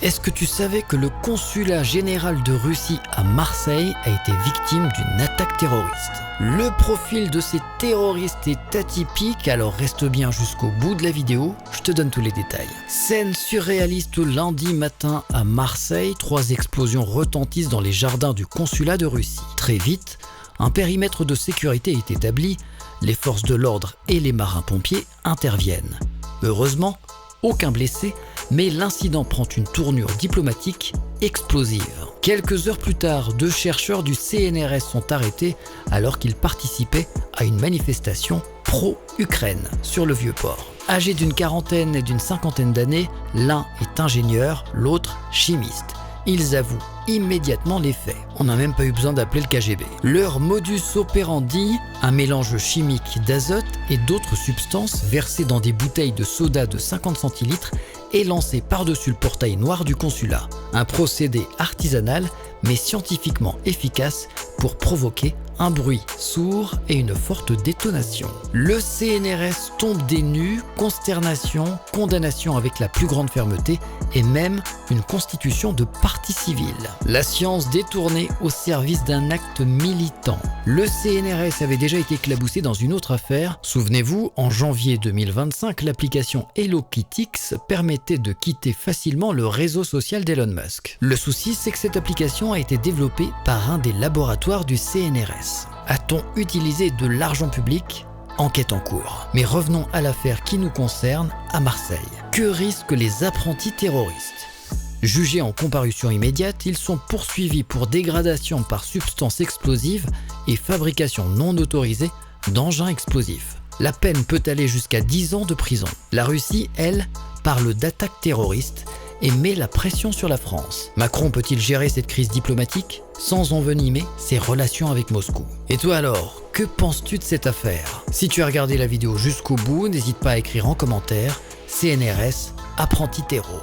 Est-ce que tu savais que le consulat général de Russie à Marseille a été victime d'une attaque terroriste? Le profil de ces terroristes est atypique, alors reste bien jusqu'au bout de la vidéo, je te donne tous les détails. Scène surréaliste lundi matin à Marseille, 3 explosions retentissent dans les jardins du consulat de Russie. Très vite, un périmètre de sécurité est établi, les forces de l'ordre et les marins-pompiers interviennent. Heureusement, aucun blessé, mais l'incident prend une tournure diplomatique explosive. Quelques heures plus tard, 2 chercheurs du CNRS sont arrêtés alors qu'ils participaient à une manifestation pro-Ukraine sur le Vieux-Port. Âgés d'une quarantaine et d'une cinquantaine d'années, l'un est ingénieur, l'autre chimiste. Ils avouent immédiatement les faits. On n'a même pas eu besoin d'appeler le KGB. Leur modus operandi, un mélange chimique d'azote et d'autres substances versées dans des bouteilles de soda de 50 centilitres et lancé par-dessus le portail noir du consulat. Un procédé artisanal mais scientifiquement efficace pour provoquer un bruit sourd et une forte détonation. Le CNRS tombe des nues, consternation, condamnation avec la plus grande fermeté et même une constitution de partie civile. La science détournée au service d'un acte militant. Le CNRS avait déjà été éclaboussé dans une autre affaire. Souvenez-vous, en janvier 2025, l'application HelloKittix permettait de quitter facilement le réseau social d'Elon Musk. Le souci, c'est que cette application a été développée par un des laboratoires du CNRS. A-t-on utilisé de l'argent public? Enquête en cours. Mais revenons à l'affaire qui nous concerne à Marseille. Que risquent les apprentis terroristes? Jugés en comparution immédiate, ils sont poursuivis pour dégradation par substance explosive et fabrication non autorisée d'engins explosifs. La peine peut aller jusqu'à 10 ans de prison. La Russie, elle, parle d'attaque terroriste et met la pression sur la France. Macron peut-il gérer cette crise diplomatique sans envenimer ses relations avec Moscou? Et toi alors, que penses-tu de cette affaire? Si tu as regardé la vidéo jusqu'au bout, n'hésite pas à écrire en commentaire CNRS apprenti terreau.